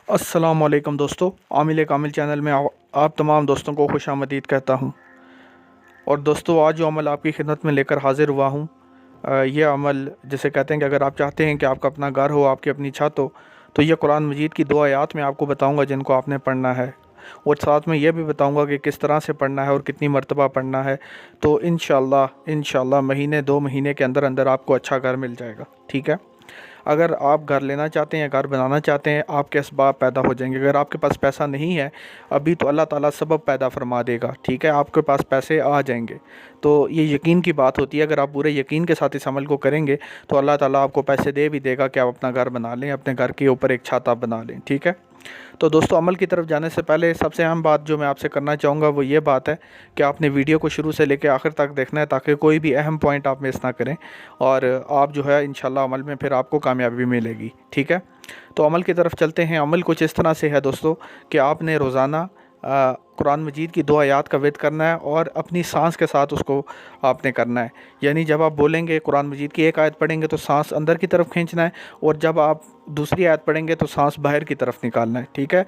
अस्सलामुअलैकुम दोस्तों, आमिल कामिल चैनल में आप तमाम दोस्तों को खुशामदीद कहता हूँ। और दोस्तों, आज जो अमल आपकी खिदमत में लेकर हाज़िर हुआ हूँ, ये अमल जिसे कहते हैं कि अगर आप चाहते हैं कि आपका अपना घर हो, आपकी अपनी छत हो, तो ये कुरान मजीद की 2 आयात मैं आपको बताऊँगा जिनको आपने पढ़ना है। और साथ में यह भी बताऊँगा कि किस तरह से पढ़ना है और कितनी मरतबा पढ़ना है। तो इंशाअल्लाह महीने 2 महीने के अंदर अंदर आपको अच्छा घर मिल जाएगा। ठीक है। अगर आप घर लेना चाहते हैं, घर बनाना चाहते हैं, आपके असबाब पैदा हो जाएंगे। अगर आपके पास पैसा नहीं है अभी, तो अल्लाह ताला सबब पैदा फरमा देगा। ठीक है, आपके पास पैसे आ जाएंगे। तो ये यकीन की बात होती है। अगर आप पूरे यकीन के साथ इस अमल को करेंगे तो अल्लाह ताला आपको पैसे दे भी देगा कि आप अपना घर बना लें, अपने घर के ऊपर एक छत आप बना लें। ठीक है। तो दोस्तों, अमल की तरफ जाने से पहले सबसे अहम बात जो मैं आपसे करना चाहूँगा वो ये बात है कि आपने वीडियो को शुरू से लेकर आखिर तक देखना है, ताकि कोई भी अहम पॉइंट आप मिस ना करें और आप जो है इंशाल्लाह अमल में फिर आपको कामयाबी मिलेगी। ठीक है। तो अमल की तरफ चलते हैं। अमल कुछ इस तरह से है दोस्तों कि आपने रोज़ाना कुरान मजीद की 2 आयात का विद करना है और अपनी सांस के साथ उसको आपने करना है। यानी जब आप बोलेंगे, कुरान मजीद की एक आयत पढ़ेंगे तो सांस अंदर की तरफ खींचना है, और जब आप दूसरी आयत पढ़ेंगे तो सांस बाहर की तरफ निकालना है। ठीक है।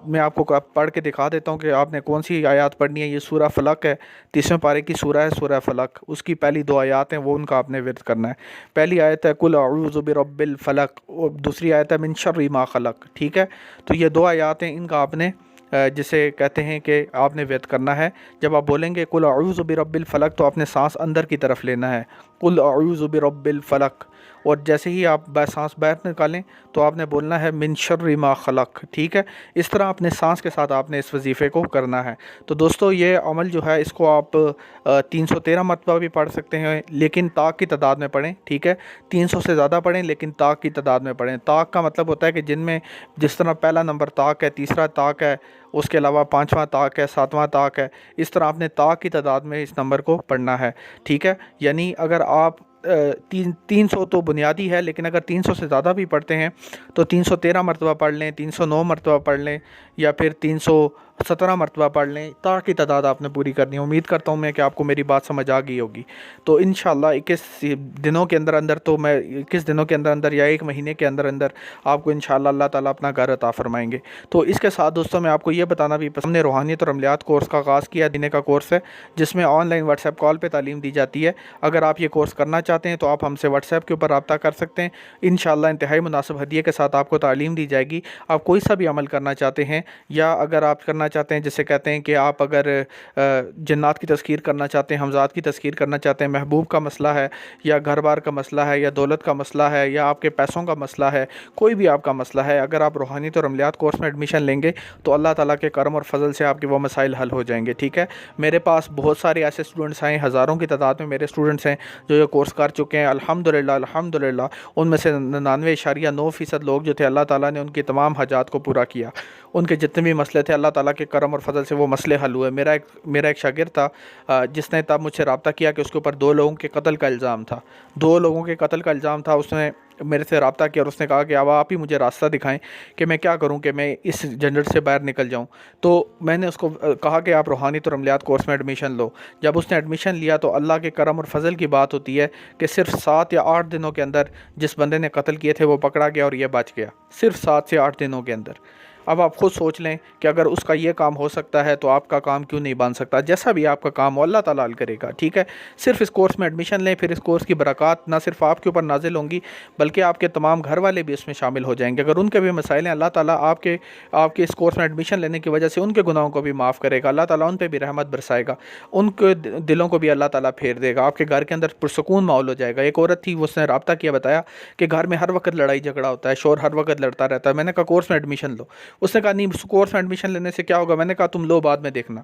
मैं आपको पढ़ के दिखा देता हूँ कि आपने कौन सी आयत पढ़नी है। ये सूरह फलक है, 30वें पारे की सूरह है सूरह फलक। उसकी पहली 2 आयत हैं, वो उनका आपने विद करना है। पहली आयत है कुल अऊज़ु बिरब्बिल फलक, और दूसरी आयत है मिन शर्रि मा खलक। ठीक है। तो ये 2 आयत हैं, इनका आपने जिसे कहते हैं कि आपने व्यत करना है। जब आप बोलेंगे कुल अऊज़ु बिरब्बिल फलक, तो आपने सांस अंदर की तरफ लेना है, कुल अऊज़ु बिरब्बिल फलक। और जैसे ही आप सांस बाहर निकालें तो आपने बोलना है मिन शर्रि मा खलक। ठीक है। इस तरह अपने सांस के साथ आपने इस वजीफ़े को करना है। तो दोस्तों, ये अमल जो है इसको आप 313 मरतबा भी पढ़ सकते हैं, लेकिन ताक की तादाद में पढ़ें। ठीक है। 300 से ज़्यादा पढ़ें, लेकिन ताक की तादाद में पढ़ें। ताक का मतलब होता है कि जिनमें जिस तरह पहला नंबर ताक है, तीसरा ताक है, उसके अलावा 5वां ताक है, 7वां ताक है, इस तरह आपने ताक की तादाद में इस नंबर को पढ़ना है। ठीक है। यानी अगर आप 300 तो बुनियादी है, लेकिन अगर 300 से ज़्यादा भी पढ़ते हैं तो 313 मरतबा पढ़ लें, 309 मरतबा पढ़ लें, या फिर 317 मरतबा पढ़ लें। ताकि तादाद आपने पूरी करनी है। उम्मीद करता हूँ मैं कि आपको मेरी बात समझ आ गई होगी। तो इंशाअल्लाह 21 दिनों के अंदर अंदर, तो मैं 21 दिनों के अंदर अंदर या 1 महीने के अंदर अंदर आपको इंशाअल्लाह अल्लाह ताला अपना घर अता फरमाएंगे। तो इसके साथ दोस्तों, मैं आपको ये बताना भी पसंद है, रूहानियत और अमलियात कोर्स का आगाज़ किया, दिन का कोर्स है जिसमें ऑनलाइन व्हाट्सएप कॉल पर तालीम दी जाती है। अगर आप ये कोर्स करना चाहते हैं तो आप हमसे व्हाट्सएप के ऊपर रब्ता कर सकते हैं। इंशाअल्लाह इंतहाई मुनासिब हदिये के साथ आपको तालीम दी जाएगी। आप कोई सा भी अमल करना चाहते हैं, या अगर आप करना चाहते हैं, जिसे कहते हैं कि आप अगर जन्नात की तज़कीर करना चाहते हैं, हमज़ात की तज़कीर करना चाहते हैं, महबूब का मसला है, या घर बार का मसला है, या दौलत का मसला है, या आपके पैसों का मसला है, कोई भी आपका मसला है, अगर आप रूहानियत और अमलियात कोर्स में एडमिशन लेंगे तो अल्लाह ताला के करम और फजल से आपके वो मसाइल हल हो जाएंगे। ठीक है। मेरे पास बहुत सारे ऐसे स्टूडेंट्स हैं, हज़ारों की तादाद में मेरे स्टूडेंट्स हैं जो ये कोर्स कर चुके हैं। अल्हम्दुलिल्लाह उनमें से 99.9% लोग जो थे, अल्लाह ताला ने उनकी तमाम हाजात को पूरा किया। उनके जितने भी मसले थे, अल्लाह ताला के करम और फजल से वो मसले हल हुए। मेरा एक शागिर्द था, जिसने तब मुझसे रब्ता किया कि उसके ऊपर 2 लोगों के कत्ल का इल्ज़ाम था। 2 लोगों के कत्ल का इल्ज़ाम था। उसने मेरे से रब्ता किया और उसने कहा कि अब आप ही मुझे रास्ता दिखाएं कि मैं क्या करूं कि मैं इस झंझट से बाहर निकल जाऊं। तो मैंने उसको कहा कि आप रूहानियत और अमलियात कोर्स में एडमिशन लो। जब उसने एडमिशन लिया तो अल्लाह के करम और फजल की बात होती है कि सिर्फ 7 या 8 दिनों के अंदर जिस बंदे ने कत्ल किए थे वो पकड़ा गया और ये बच गया, सिर्फ 7 से 8 दिनों के अंदर। अब आप खुद सोच लें कि अगर उसका ये काम हो सकता है तो आपका काम क्यों नहीं बन सकता। जैसा भी आपका काम हो अल्लाह ताला हल करेगा। ठीक है। सिर्फ इस कोर्स में एडमिशन लें, फिर इस कोर्स की बरक़ात ना सिर्फ आपके ऊपर नाजिल होंगी बल्कि आपके तमाम घर वाले भी इसमें शामिल हो जाएंगे। अगर उनके भी मसाइल हैं, अल्लाह ताला आपके इस कोर्स में एडमिशन लेने की वजह से उनके गुनाहों को भी माफ़ करेगा। अल्लाह ताला उन पर भी रहमत बरसाएगा, उनके दिलों को भी अल्लाह ताला फेर देगा। आपके घर के अंदर पुरसकून माहौल हो जाएगा। एक औरत थी, उसने रब्ता किया, बताया कि घर में हर वक्त लड़ाई झगड़ा होता है, शोर हर वक्त लड़ता रहता है। मैंने कहा कोर्स में एडमिशन लो। उसने कहा नहीं, कोर्स में एडमिशन लेने से क्या होगा। मैंने कहा तुम लो, बाद में देखना।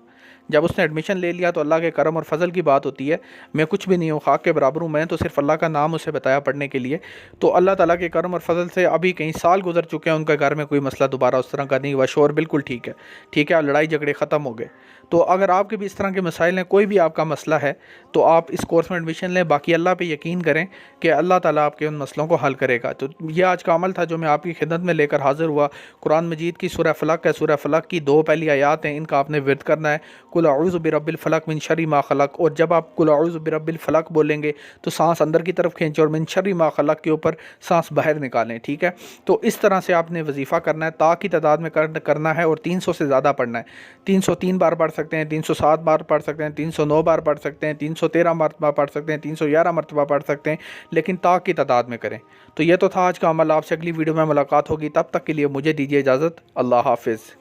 जब उसने एडमिशन ले लिया तो अल्लाह के करम और फजल की बात होती है। मैं कुछ भी नहीं हूँ, खाक के बराबर हूँ। मैं तो सिर्फ अल्लाह का नाम उसे बताया पढ़ने के लिए। तो अल्लाह ताला के करम और फजल से अभी कई साल गुजर चुके हैं, उनके घर में कोई मसला दोबारा उस तरह का नहीं हुआ, शोर बिल्कुल ठीक है। ठीक है। लड़ाई झगड़े ख़त्म हो गए। तो अगर आपके भी इस तरह के मसाइल हैं, कोई भी आपका मसला है, तो आप इस कोर्स में एडमिशन लें। बाकी अल्लाह पे यकीन करें कि अल्लाह ताला आपके उन मसलों को हल करेगा। तो यह आज का अमल था जो मैं आपकी खिदमत में लेकर हाज़िर हुआ। कुरान मजीद की सूरह फलक है, सूरह फलक की 2 पहली आयात हैं, इनका आपने विर्द करना है, कुल अऊज़ु बिरब्बिल फलक मिन शर्रि मा खलक। और जब आप कुल अऊज़ु बिरब्बिल फलक बोलेंगे तो सांस अंदर की तरफ खींचें और मिन शर्रि मा खलक के ऊपर सांस बाहर निकालें, ठीक है। तो इस तरह से आपने वजीफ़ा करना है, ता की तादाद में करना है और 300 से ज़्यादा पढ़ना है। 303 बार पढ़ सकते हैं, 307 बार पढ़ सकते हैं, 309 बार पढ़ सकते हैं, 313 मरतबा पढ़ सकते हैं, 311 मरतबा पढ़ सकते हैं, लेकिन ता की तादाद में करें। तो ये तो था आज का अमल। आपसे अगली वीडियो में मुलाकात होगी, तब तक के लिए मुझे दीजिए इजाज़त। अल्लाह हाफिज़।